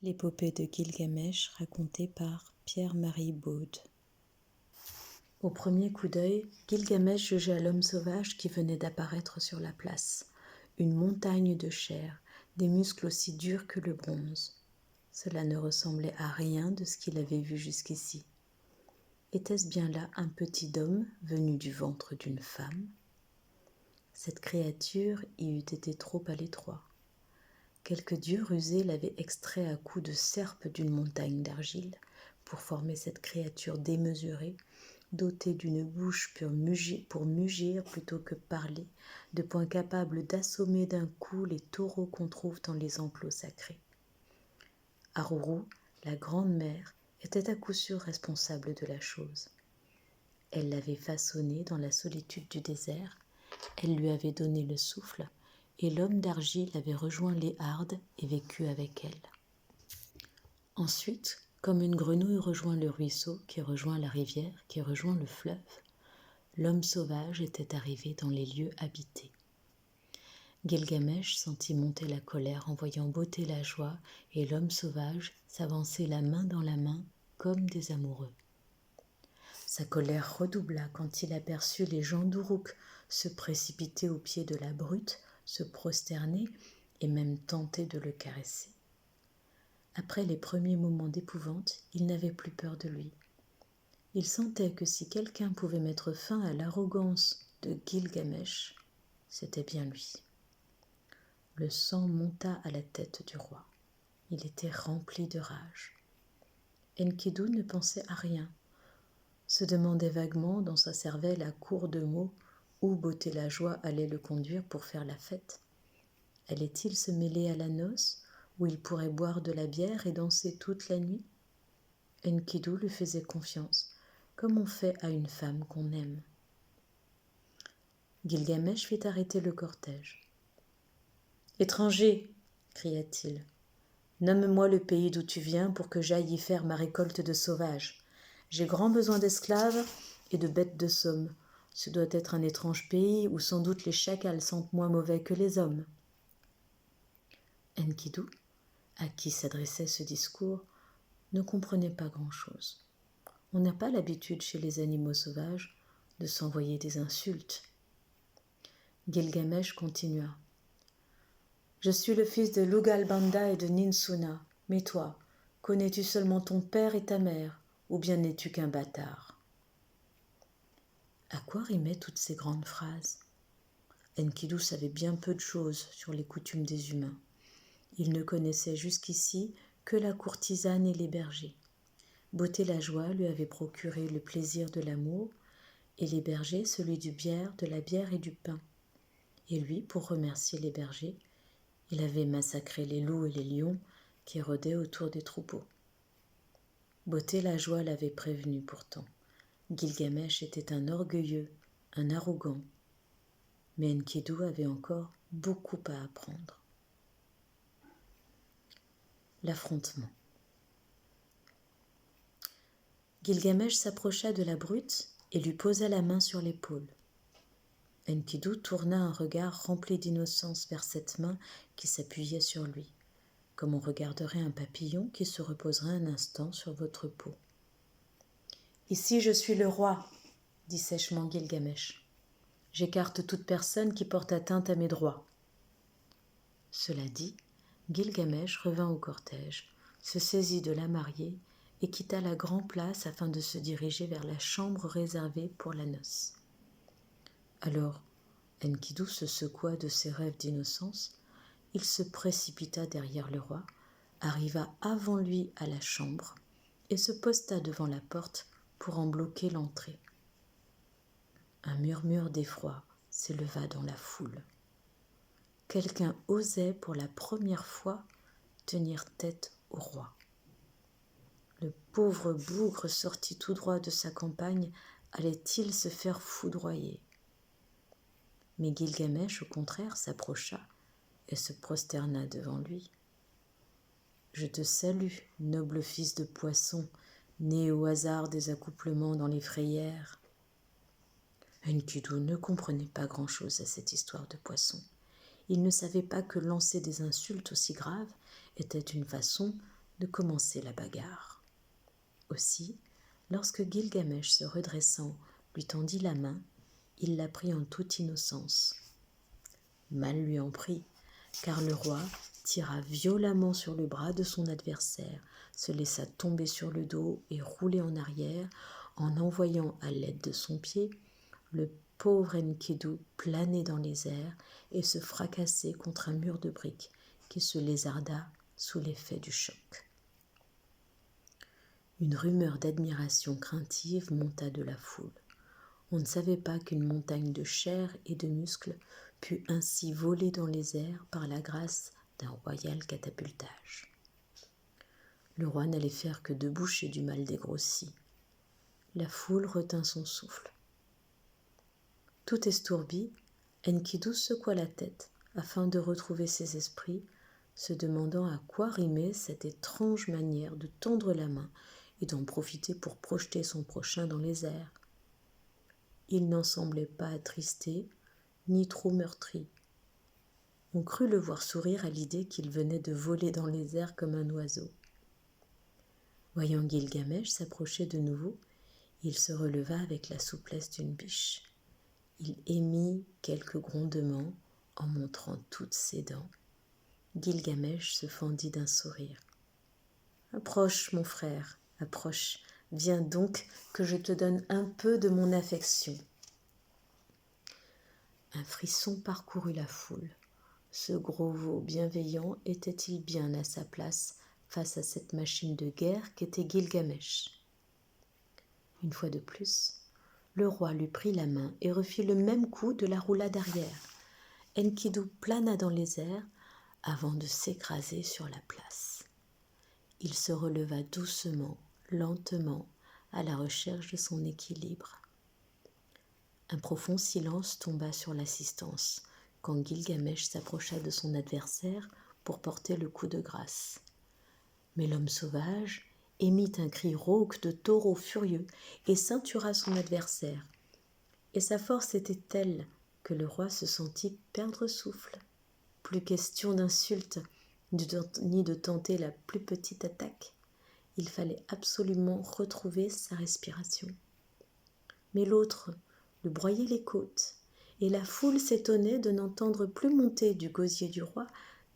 L'épopée de Gilgamesh racontée par Pierre-Marie Baude. Au premier coup d'œil, Gilgamesh jugea l'homme sauvage qui venait d'apparaître sur la place. Une montagne de chair, des muscles aussi durs que le bronze. Cela ne ressemblait à rien de ce qu'il avait vu jusqu'ici. Était-ce bien là un petit homme venu du ventre d'une femme ? Cette créature y eût été trop à l'étroit. Quelque dieu rusé l'avait extrait à coups de serpe d'une montagne d'argile pour former cette créature démesurée, dotée d'une bouche pour mugir plutôt que parler, de poings capables d'assommer d'un coup les taureaux qu'on trouve dans les enclos sacrés. Aruru, la grande-mère, était à coup sûr responsable de la chose. Elle l'avait façonné dans la solitude du désert, elle lui avait donné le souffle, et l'homme d'argile avait rejoint les hardes et vécu avec elle. Ensuite, comme une grenouille rejoint le ruisseau, qui rejoint la rivière, qui rejoint le fleuve, l'homme sauvage était arrivé dans les lieux habités. Gilgamesh sentit monter la colère en voyant botter la joie et l'homme sauvage s'avancer la main dans la main comme des amoureux. Sa colère redoubla quand il aperçut les gens d'Uruk se précipiter aux pieds de la brute, se prosterner et même tenter de le caresser. Après les premiers moments d'épouvante, il n'avait plus peur de lui. Il sentait que si quelqu'un pouvait mettre fin à l'arrogance de Gilgamesh, c'était bien lui. Le sang monta à la tête du roi. Il était rempli de rage. Enkidu ne pensait à rien, se demandait vaguement dans sa cervelle à court de mots où Beauté la Joie allait le conduire pour faire la fête. Allait-il se mêler à la noce, où il pourrait boire de la bière et danser toute la nuit ? Enkidu lui faisait confiance, comme on fait à une femme qu'on aime. Gilgamesh fit arrêter le cortège. « Étranger !» cria-t-il. « Nomme-moi le pays d'où tu viens pour que j'aille y faire ma récolte de sauvages. J'ai grand besoin d'esclaves et de bêtes de somme. Ce doit être un étrange pays où sans doute les chacals sentent moins mauvais que les hommes. » Enkidu, à qui s'adressait ce discours, ne comprenait pas grand-chose. On n'a pas l'habitude chez les animaux sauvages de s'envoyer des insultes. Gilgamesh continua. « Je suis le fils de Lugalbanda et de Ninsuna, mais toi, connais-tu seulement ton père et ta mère, ou bien n'es-tu qu'un bâtard ?» À quoi rimaient toutes ces grandes phrases ? Enkidu savait bien peu de choses sur les coutumes des humains. Il ne connaissait jusqu'ici que la courtisane et les bergers. Beauté la Joie lui avait procuré le plaisir de l'amour, et les bergers celui de la bière et du pain. Et lui, pour remercier les bergers, il avait massacré les loups et les lions qui rôdaient autour des troupeaux. Beauté la Joie l'avait prévenu pourtant. Gilgamesh était un orgueilleux, un arrogant. Mais Enkidu avait encore beaucoup à apprendre. L'affrontement. Gilgamesh s'approcha de la brute et lui posa la main sur l'épaule. Enkidu tourna un regard rempli d'innocence vers cette main qui s'appuyait sur lui, comme on regarderait un papillon qui se reposerait un instant sur votre peau. « Ici je suis le roi, » dit sèchement Gilgamesh. « J'écarte toute personne qui porte atteinte à mes droits. » Cela dit, Gilgamesh revint au cortège, se saisit de la mariée et quitta la grande place afin de se diriger vers la chambre réservée pour la noce. Alors, Enkidu se secoua de ses rêves d'innocence, il se précipita derrière le roi, arriva avant lui à la chambre et se posta devant la porte pour en bloquer l'entrée. Un murmure d'effroi s'éleva dans la foule. Quelqu'un osait pour la première fois tenir tête au roi. Le pauvre bougre sorti tout droit de sa campagne allait-il se faire foudroyer ? Mais Gilgamesh, au contraire, s'approcha et se prosterna devant lui. « Je te salue, noble fils de poisson, né au hasard des accouplements dans les frayères. » Enkidu ne comprenait pas grand-chose à cette histoire de poisson. Il ne savait pas que lancer des insultes aussi graves était une façon de commencer la bagarre. Aussi, lorsque Gilgamesh, se redressant, lui tendit la main, il la prit en toute innocence. Mal lui en prit, car le roi tira violemment sur le bras de son adversaire, se laissa tomber sur le dos et rouler en arrière, en envoyant à l'aide de son pied le pauvre Enkidu planer dans les airs et se fracasser contre un mur de briques qui se lézarda sous l'effet du choc. Une rumeur d'admiration craintive monta de la foule. On ne savait pas qu'une montagne de chair et de muscles pût ainsi voler dans les airs par la grâce d'un royal catapultage. Le roi n'allait faire que déboucher du mal dégrossi. La foule retint son souffle. Tout estourbi, Enkidu secoua la tête afin de retrouver ses esprits, se demandant à quoi rimait cette étrange manière de tendre la main et d'en profiter pour projeter son prochain dans les airs. Il n'en semblait pas attristé, ni trop meurtri. On crut le voir sourire à l'idée qu'il venait de voler dans les airs comme un oiseau. Voyant Gilgamesh s'approcher de nouveau, il se releva avec la souplesse d'une biche. Il émit quelques grondements en montrant toutes ses dents. Gilgamesh se fendit d'un sourire. « Approche, mon frère, approche. Viens donc que je te donne un peu de mon affection. » Un frisson parcourut la foule. Ce gros veau bienveillant était-il bien à sa place face à cette machine de guerre qu'était Gilgamesh? Une fois de plus, le roi lui prit la main et refit le même coup de la roulade arrière. Enkidu plana dans les airs avant de s'écraser sur la place. Il se releva doucement, lentement, à la recherche de son équilibre. Un profond silence tomba sur l'assistance quand Gilgamesh s'approcha de son adversaire pour porter le coup de grâce. Mais l'homme sauvage émit un cri rauque de taureau furieux et ceintura son adversaire. Et sa force était telle que le roi se sentit perdre souffle. Plus question d'insulte ni de tenter la plus petite attaque. Il fallait absolument retrouver sa respiration. Mais l'autre le broyait les côtes, et la foule s'étonnait de n'entendre plus monter du gosier du roi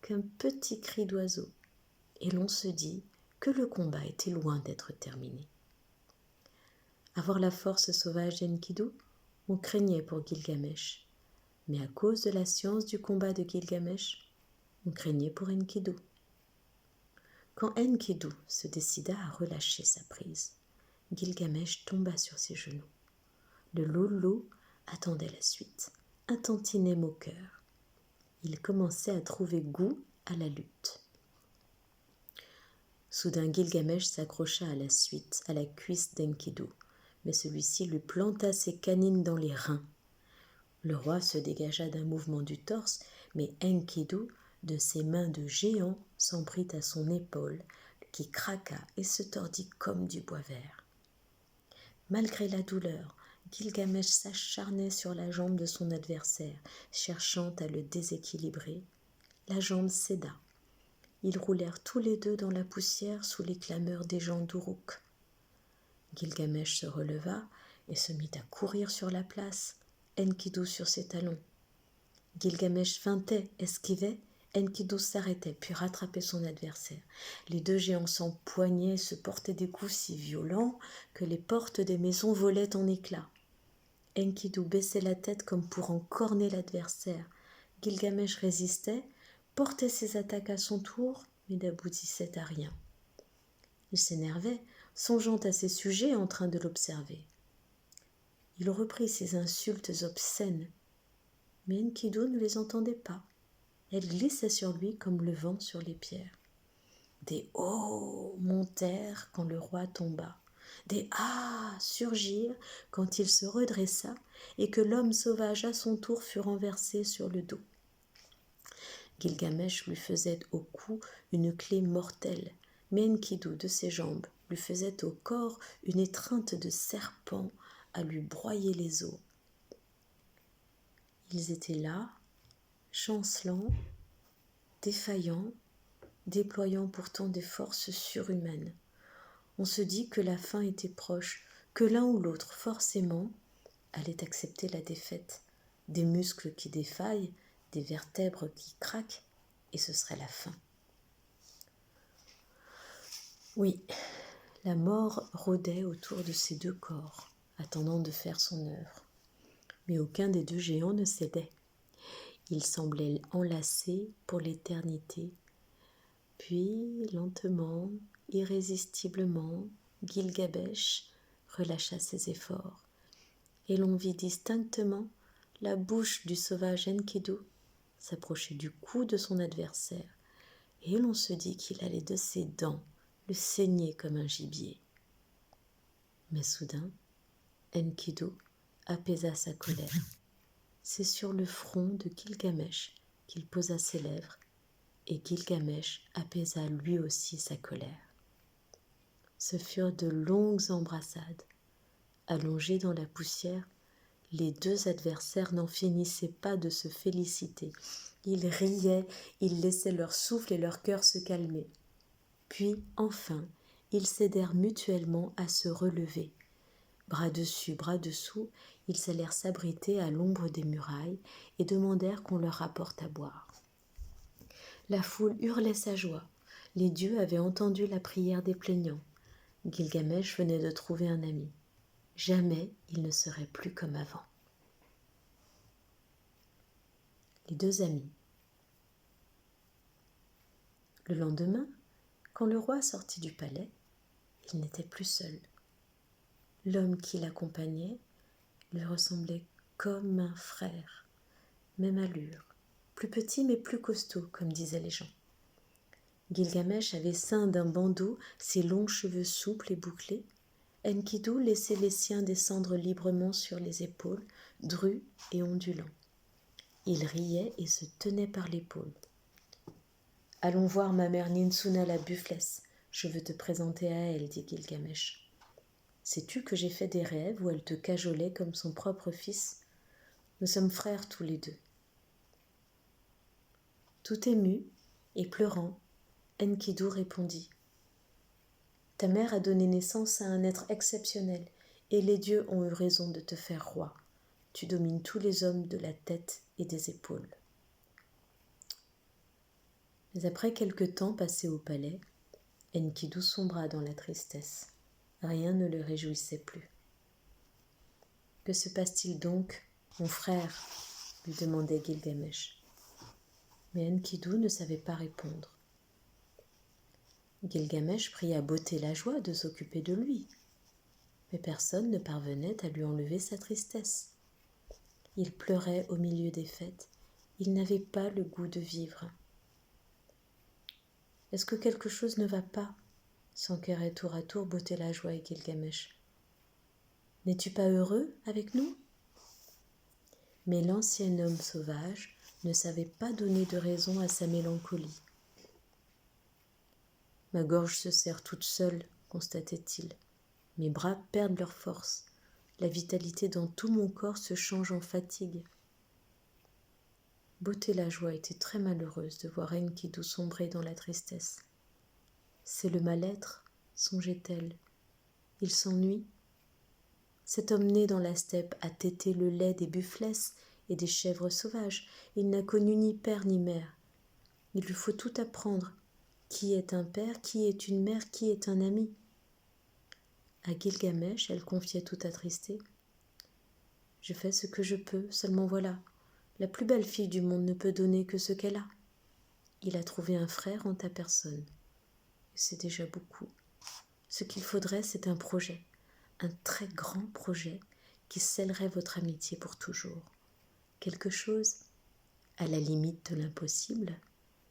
qu'un petit cri d'oiseau, et l'on se dit que le combat était loin d'être terminé. À voir la force sauvage d'Enkidu, on craignait pour Gilgamesh, mais à cause de la science du combat de Gilgamesh, on craignait pour Enkidu. Quand Enkidu se décida à relâcher sa prise, Gilgamesh tomba sur ses genoux. Le loulou attendait la suite, un tantinet moqueur. Il commençait à trouver goût à la lutte. Soudain Gilgamesh s'accrocha à la suite, à la cuisse d'Enkidu, mais celui-ci lui planta ses canines dans les reins. Le roi se dégagea d'un mouvement du torse, mais Enkidu, de ses mains de géant, s'en prit à son épaule, qui craqua et se tordit comme du bois vert. Malgré la douleur, Gilgamesh s'acharnait sur la jambe de son adversaire, cherchant à le déséquilibrer. La jambe céda. Ils roulèrent tous les deux dans la poussière sous les clameurs des gens d'Uruk. Gilgamesh se releva et se mit à courir sur la place, Enkidu sur ses talons. Gilgamesh feintait, esquivait, Enkidu s'arrêtait puis rattrapait son adversaire. Les deux géants s'empoignaient, se portaient des coups si violents que les portes des maisons volaient en éclats. Enkidu baissait la tête comme pour en corner l'adversaire. Gilgamesh résistait, portait ses attaques à son tour, mais n'aboutissait à rien. Il s'énervait, songeant à ses sujets en train de l'observer. Il reprit ses insultes obscènes, mais Enkidu ne les entendait pas. Elles glissaient sur lui comme le vent sur les pierres. Des « oh » montèrent quand le roi tomba. Des « ah » surgirent quand il se redressa et que l'homme sauvage à son tour fut renversé sur le dos. Gilgamesh lui faisait au cou une clé mortelle, mais Enkidu de ses jambes lui faisait au corps une étreinte de serpent à lui broyer les os. Ils étaient là, chancelants, défaillants, déployant pourtant des forces surhumaines. On se dit que la fin était proche, que l'un ou l'autre, forcément, allait accepter la défaite, des muscles qui défaillent, des vertèbres qui craquent, et ce serait la fin. Oui, la mort rôdait autour de ces deux corps, attendant de faire son œuvre. Mais aucun des deux géants ne cédait. Ils semblaient enlacés pour l'éternité. Puis, lentement, irrésistiblement, Gilgamesh relâcha ses efforts, et l'on vit distinctement la bouche du sauvage Enkidu s'approcher du cou de son adversaire, et l'on se dit qu'il allait de ses dents le saigner comme un gibier. Mais soudain, Enkidu apaisa sa colère. C'est sur le front de Gilgamesh qu'il posa ses lèvres, et Gilgamesh apaisa lui aussi sa colère. Ce furent de longues embrassades. Allongés dans la poussière, les deux adversaires n'en finissaient pas de se féliciter. Ils riaient, ils laissaient leur souffle et leur cœur se calmer. Puis, enfin, ils s'aidèrent mutuellement à se relever. Bras dessus, bras dessous, ils allèrent s'abriter à l'ombre des murailles et demandèrent qu'on leur apporte à boire. La foule hurlait sa joie. Les dieux avaient entendu la prière des plaignants. Gilgamesh venait de trouver un ami. Jamais il ne serait plus comme avant. Les deux amis. Le lendemain, quand le roi sortit du palais, il n'était plus seul. L'homme qui l'accompagnait lui ressemblait comme un frère, même allure, plus petit mais plus costaud, comme disaient les gens. Gilgamesh avait ceint d'un bandeau ses longs cheveux souples et bouclés. Enkidu laissait les siens descendre librement sur les épaules, drus et ondulants. Il riait et se tenait par l'épaule. « Allons voir ma mère Ninsuna la Bufflesse. Je veux te présenter à elle, dit Gilgamesh. Sais-tu que j'ai fait des rêves où elle te cajolait comme son propre fils? Nous sommes frères tous les deux. » Tout ému et pleurant, Enkidu répondit. « Ta mère a donné naissance à un être exceptionnel, et les dieux ont eu raison de te faire roi. Tu domines tous les hommes de la tête et des épaules. » Mais après quelque temps passé au palais, Enkidu sombra dans la tristesse. Rien ne le réjouissait plus. « Que se passe-t-il donc, mon frère ?» lui demandait Gilgamesh. Mais Enkidu ne savait pas répondre. Gilgamesh pria Beauté la joie de s'occuper de lui, mais personne ne parvenait à lui enlever sa tristesse. Il pleurait au milieu des fêtes, il n'avait pas le goût de vivre. « Est-ce que quelque chose ne va pas ?» s'enquéraient tour à tour Beauté la joie et Gilgamesh. « N'es-tu pas heureux avec nous ?» Mais l'ancien homme sauvage ne savait pas donner de raison à sa mélancolie. « Ma gorge se serre toute seule, constatait-il. Mes bras perdent leur force. La vitalité dans tout mon corps se change en fatigue. » Beauté la joie était très malheureuse de voir Enkidu sombrer dans la tristesse. « C'est le mal-être, songeait-elle. Il s'ennuie. Cet homme né dans la steppe a tété le lait des bufflesses et des chèvres sauvages. Il n'a connu ni père ni mère. Il lui faut tout apprendre. Qui est un père, qui est une mère, qui est un ami? À Gilgamesh, elle confiait tout attristée. « Je fais ce que je peux, seulement voilà. La plus belle fille du monde ne peut donner que ce qu'elle a. Il a trouvé un frère en ta personne. C'est déjà beaucoup. Ce qu'il faudrait, c'est un projet, un très grand projet qui scellerait votre amitié pour toujours. Quelque chose à la limite de l'impossible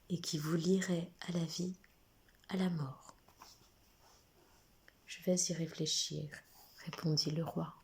et qui vous lierait à la vie, à la mort. » « Je vais y réfléchir, » répondit le roi.